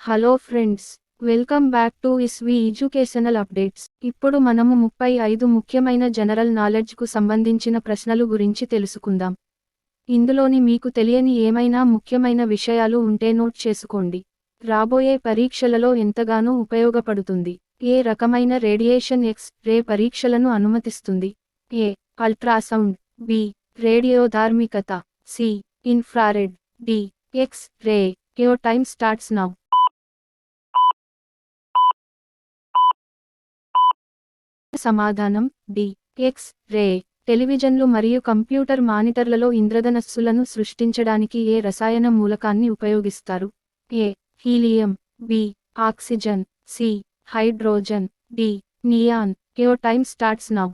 Hello friends, welcome back to ఇస్వి educational updates. ఇప్పుడు మనము 35 ముఖ్యమైన జనరల్ నాలెడ్జ్కు సంబంధించిన ప్రశ్నలు గురించి తెలుసుకుందాం. ఇందులోని మీకు తెలియని ఏమైనా ముఖ్యమైన విషయాలు ఉంటే నోట్ చేసుకోండి. రాబోయే పరీక్షలలో ఎంతగానో ఉపయోగపడుతుంది. ఏ రకమైన రేడియేషన్ ఎక్స్-రే పరీక్షలను అనుమతిస్తుంది? ఏ. అల్ట్రాసౌండ్. బి. రేడియోధార్మికత. C. Infrared. D. X-ray. Your time starts now. సమాధానం డి. ఎక్స్-రే. టెలివిజన్లు మరియు కంప్యూటర్ మానిటర్లలో ఇంద్రధనస్సులను సృష్టించడానికి ఏ రసాయన మూలకాన్ని ఉపయోగిస్తారు? A. Helium. B. Oxygen. C. Hydrogen. D. Neon. Your time starts now.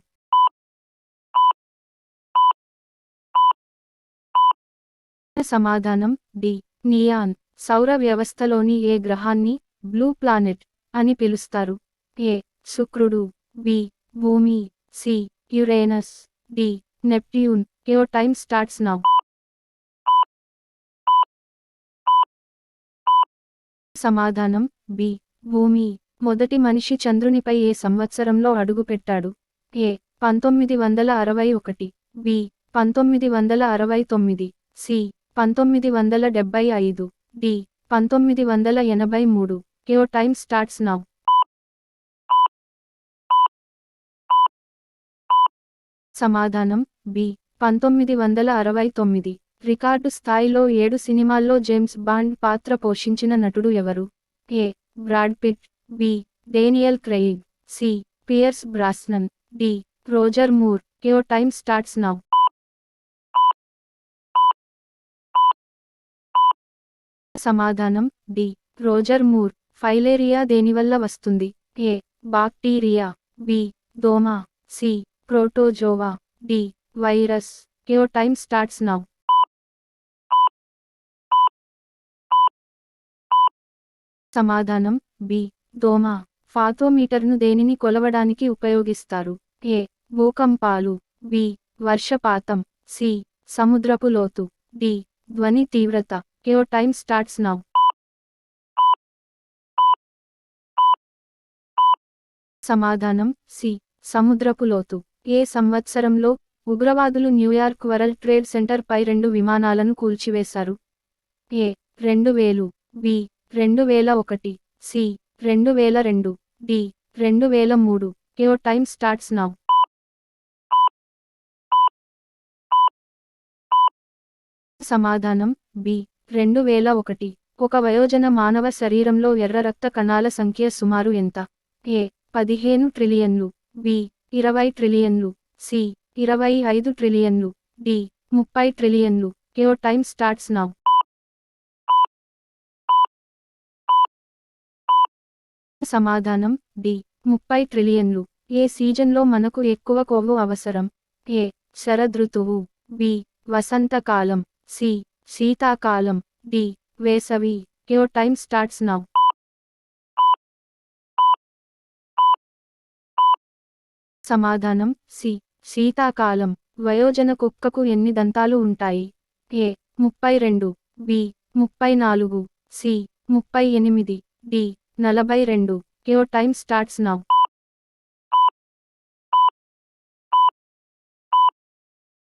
సమాధానం డి. నియాన్. సౌర వ్యవస్థలోని ఏ గ్రహాన్ని బ్లూ ప్లానెట్ అని పిలుస్తారు? ఏ. శుక్రుడు. బి. భూమి. C. Uranus. D. Neptune. Your time starts now. సమాధానం బి. భూమి. మొదటి మనిషి చంద్రునిపై ఏ సంవత్సరంలో అడుగుపెట్టాడు? A. 1961. B. 1969. C. 1975. D. 1983. Your time starts now. సమాధానం బి. 1969. రికార్డు స్థాయిలో 7 సినిమాల్లో జేమ్స్ బాండ్ పాత్ర పోషించిన నటుడు ఎవరు? A. Brad Pitt. B. Daniel Craig. C. Pierce Brosnan. D. Roger Moore. Your time starts now. సమాధానం డి. Roger Moore. ఫైలేరియా దేనివల్ల వస్తుంది? ఏ. బాక్టీరియా. బి. దోమ. C. Protozoa. D. Virus. Your time starts now. సమాధానం B. దోమ. ఫాథోమీటర్ను దేనిని కొలవడానికి ఉపయోగిస్తారు? ఏ. భూకంపాలు. బి. వర్షపాతం. సి. సముద్రపు లోతు. డి. ధ్వని తీవ్రత. Your time starts now. సమాధానం సి. సముద్రపు లోతు. ఏ సంవత్సరంలో ఉగ్రవాదులు న్యూయార్క్ వరల్డ్ ట్రేడ్ సెంటర్ పై 2 విమానాలను కూల్చివేశారు? A. 2000. B. 2001. C. 2002. D. 2003. Your time starts now. సమాధానం బి. 2001. ఒక వయోజన మానవ శరీరంలో ఎర్ర రక్త కణాల సంఖ్య సుమారు ఎంత? ఏ. 15 ట్రిలియన్లు. బి. 20 ట్రిలియన్లు. సి. 25 ట్రిలియన్లు. డి. 30 ట్రిలియన్లు. Your time starts now. సమాధానం డి. 30 ట్రిలియన్లు. ఏ సీజన్లో మనకు ఎక్కువ కొవ్వు అవసరం? ఏ. శరదృతువు. బి. వసంతకాలం. సి. శీతాకాలం. డి. వేసవి. Your time starts now. సమాధానం సి. శీతాకాలం. వయోజన కుక్కకు ఎన్ని దంతాలు ఉంటాయి? A. 32. B. 34. C. 38. D. 42. Your time starts now.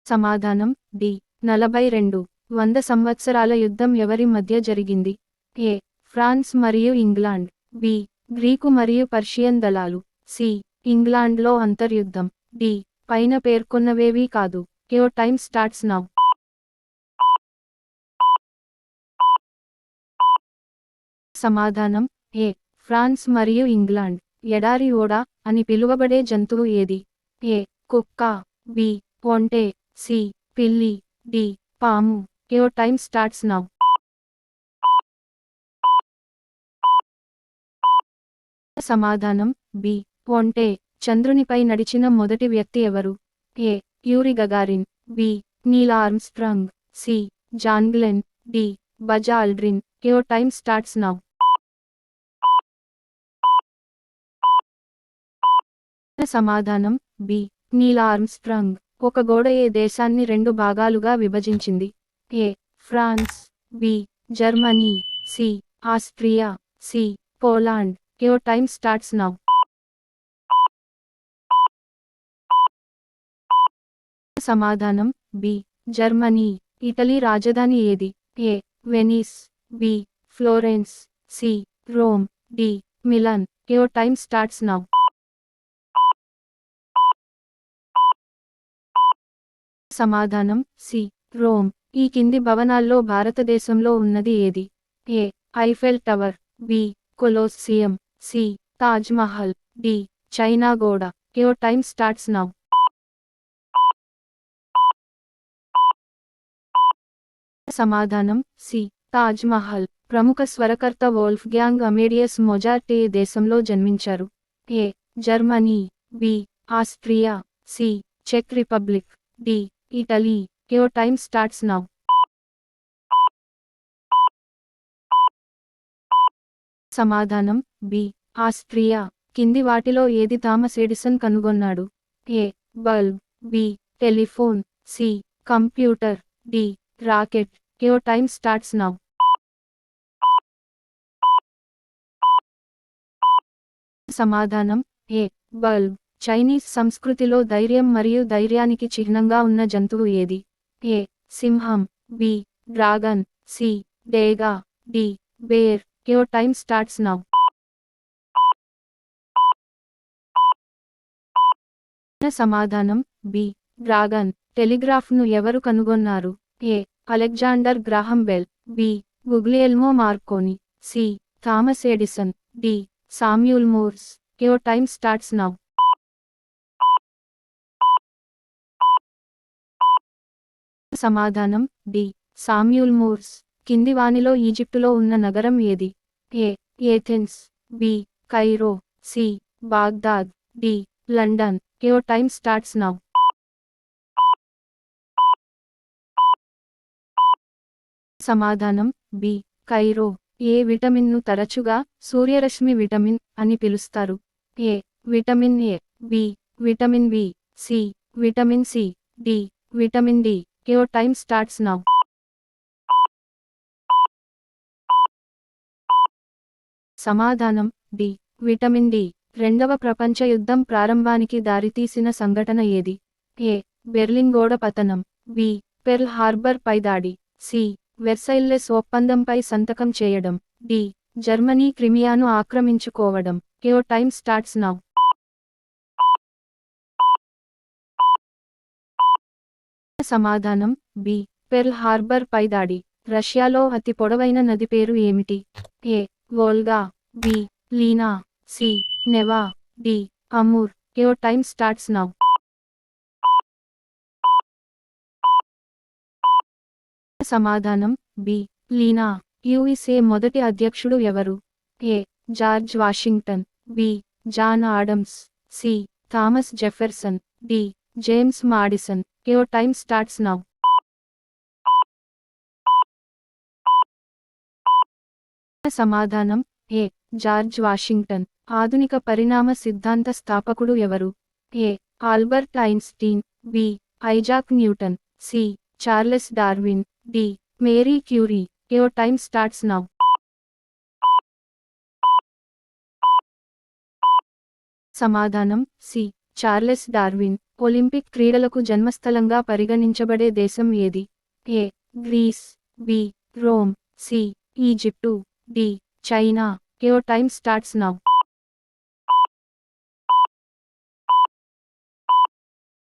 సమాధానం డి. 42. 100 సంవత్సరాల యుద్ధం ఎవరి మధ్య జరిగింది? ఏ. ఫ్రాన్స్ మరియు ఇంగ్లాండ్. బి. గ్రీకు మరియు పర్షియన్ దళాలు. సి. ఇంగ్లాండ్లో అంతర్యుద్ధం. డి. పైన పేర్కొన్నవేవీ కాదు. Your time starts now. సమాధానం ఏ. ఫ్రాన్స్ మరియు ఇంగ్లాండ్. ఎడారి ఓడ అని పిలువబడే జంతువు ఏది? ఏ. కుక్క. బి. ఒంటె. సి. పిల్లి. డి. పాము. Your time starts now. సమాధానం బి. ఒంటె. చంద్రునిపై నడిచిన మొదటి వ్యక్తి ఎవరు? A. Yuri Gagarin. B. Neil Armstrong. C. John Glenn. D. Buzz Aldrin. Your time starts now. సమాధానం బి. Neil Armstrong. ఒక గోడ ఏ దేశాన్ని 2 భాగాలుగా విభజించింది? A. France. B. Germany. C. Austria. C Poland. Your time starts now. సమాధానం B Germany. Italy రాజధాని ఏది? A Venice, B Florence, C Rome, D Milan. Your time starts now. సమాధానం సి రోమ్. ఈ కింది భవనాల్లో భారతదేశంలో ఉన్నది ఏది? A Eiffel tower, B Colosseum, C Taj Mahal, D China గోడ. Your time starts now. సమాధానం సి తాజ్ మహల్. ప్రముఖ స్వరకర్త వోల్ఫ్గ్యాంగ్ అమేడియస్ మొజార్ట్ ఏ దేశంలో జన్మించారు? A Germany, B Austria, C చెక్ Republic, D Italy. Your time starts now. సమాధానం బి ఆస్ట్రియా. కింది వాటిలో ఏది థామస్ ఎడిసన్ కనుగొన్నాడు? A bulb, B telephone, C computer, D rocket. Your time starts now. సమాధానం ఏ బల్బ్. చైనీస్ సంస్కృతిలో ధైర్యం మరియు ధైర్యానికి చిహ్నంగా ఉన్న జంతువు ఏది? ఏ సింహం, బి డ్రాగన్, సి డేగా, D bear. Your time starts now. సమాధానం బి డ్రాగన్. టెలిగ్రాఫ్ను ఎవరు కనుగొన్నారు? A Alexander Graham Bell, B Guglielmo Marconi, C Thomas Edison, D Samuel Morse. Your time starts now. సమాధానం డి సామ్యూల్ మోర్స్. కింది వానిలో ఈజిప్టులో ఉన్న నగరం ఏది? A Athens, B Cairo, C Baghdad, D London. Your time starts now. సమాధానం B Cairo. ఏ విటమిన్ను తరచుగా సూర్యరశ్మి విటమిన్ అని పిలుస్తారు? ఏ vitamin A, B vitamin B, C vitamin C, D vitamin D. Your time starts now. సమాధానం డి విటమిన్ డి. రెండవ ప్రపంచ యుద్ధం ప్రారంభానికి దారితీసిన సంఘటన ఏది? ఏ బెర్లిన్ గోడ పతనం, బి పెర్ల్ హార్బర్ పై దాడి, సి వెర్సైల్లెస్ ఒప్పందంపై సంతకం చేయడం, డి జర్మనీ క్రిమియాను ఆక్రమించుకోవడం. Your time starts now. సమాధానం బి పెర్ల్ హార్బర్ పై దాడి. రష్యాలో అతి పొడవైన నది పేరు ఏమిటి? A Volga, B Lena, C Neva, D Amur. Your time starts now. సమాధానం బి లీనా. యుఎస్ఏ మొదటి అధ్యక్షుడు ఎవరు? A George Washington, B John Adams, C Thomas Jefferson, D James Madison. Your time starts now. సమాధానం A George Washington. ఆధునిక పరిణామ సిద్ధాంత స్థాపకుడు ఎవరు? A Albert Einstein, B Isaac Newton, C Charles Darwin, D Marie Curie. Your time starts now. సమాధానం C Charles Darwin. Olympic క్రీడలకు జన్మస్థలంగా పరిగణించబడే దేశం ఏది? A Greece, B Rome, C Egypt, D China. Your time starts now.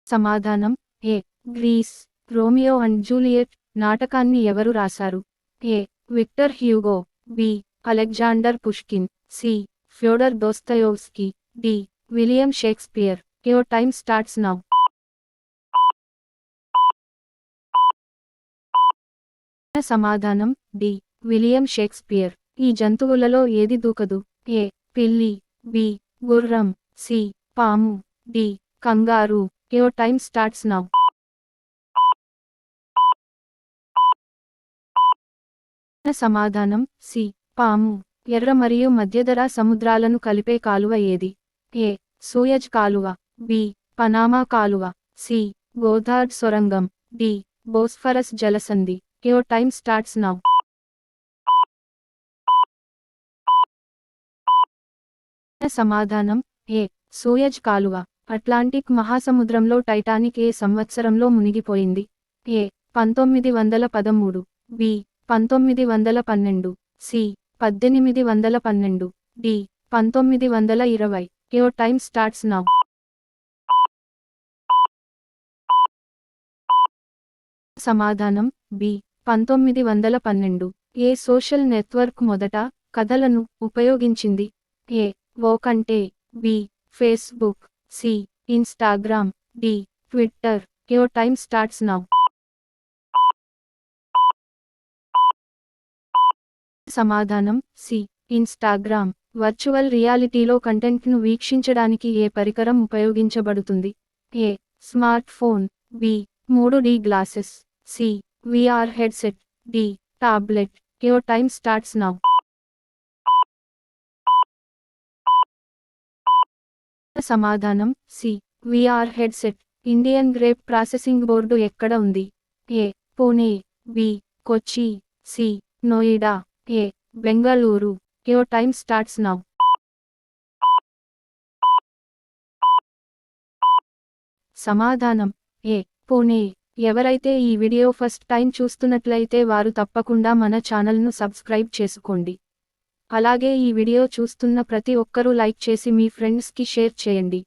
సమాధానం A Greece. Romeo and Juliet నాటకాన్ని ఎవరు రాశారు? A Victor Hugo, B Alexander Pushkin, C Fyodor Dostoevsky, D William Shakespeare. Your time starts now. సమాధానం D William Shakespeare. ఈ జంతువులలో ఏది దూకదు? ఏ పిల్లి, B గుర్రం, సి పాము, D kangaroo. Your time starts now. సమాధానం సి పాము. ఎర్ర మరియు మధ్యధరా సముద్రాలను కలిపే కాలువ ఏది? ఏ సూయజ్ కాలువ, బి పనామా కాలువ, సి గోదార్డ్ సొరంగం, డి బోస్ఫరస్ జలసంధి. Your time starts now. సమాధానం ఏ సూయజ్ కాలువ. అట్లాంటిక్ మహాసముద్రంలో టైటానిక్ ఏ సంవత్సరంలో మునిగిపోయింది? A 1913, B 1912, C 1812, D 1920. Your time starts now. సమాధానం బి 1912. ఏ సోషల్ నెట్వర్క్ మొదట కథలను ఉపయోగించింది? ఏ వోక్ అంటే, B Facebook, C Instagram, D Twitter. Your time starts now. సమాధానం సి ఇన్స్టాగ్రామ్. వర్చువల్ రియాలిటీలో కంటెంట్ను వీక్షించడానికి ఏ పరికరం ఉపయోగించబడుతుంది? A smart phone, B 3D glasses, C VR headset, D tablet. Your time starts now. సమాధానం C VR headset. Indian grape processing board ఎక్కడ ఉంది? A Pune, B Kochi, C Noida, A Bengaluru. Your time starts now. సమాధానం ఏ పూణే. ఎవరైతే ఈ video first time చూస్తున్నట్లయితే వారు తప్పకుండా మన ఛానల్ను సబ్స్క్రైబ్ చేసుకోండి. అలాగే ఈ వీడియో చూస్తున్న ప్రతి ఒక్కరూ లైక్ చేసి మీ ఫ్రెండ్స్కి షేర్ చేయండి.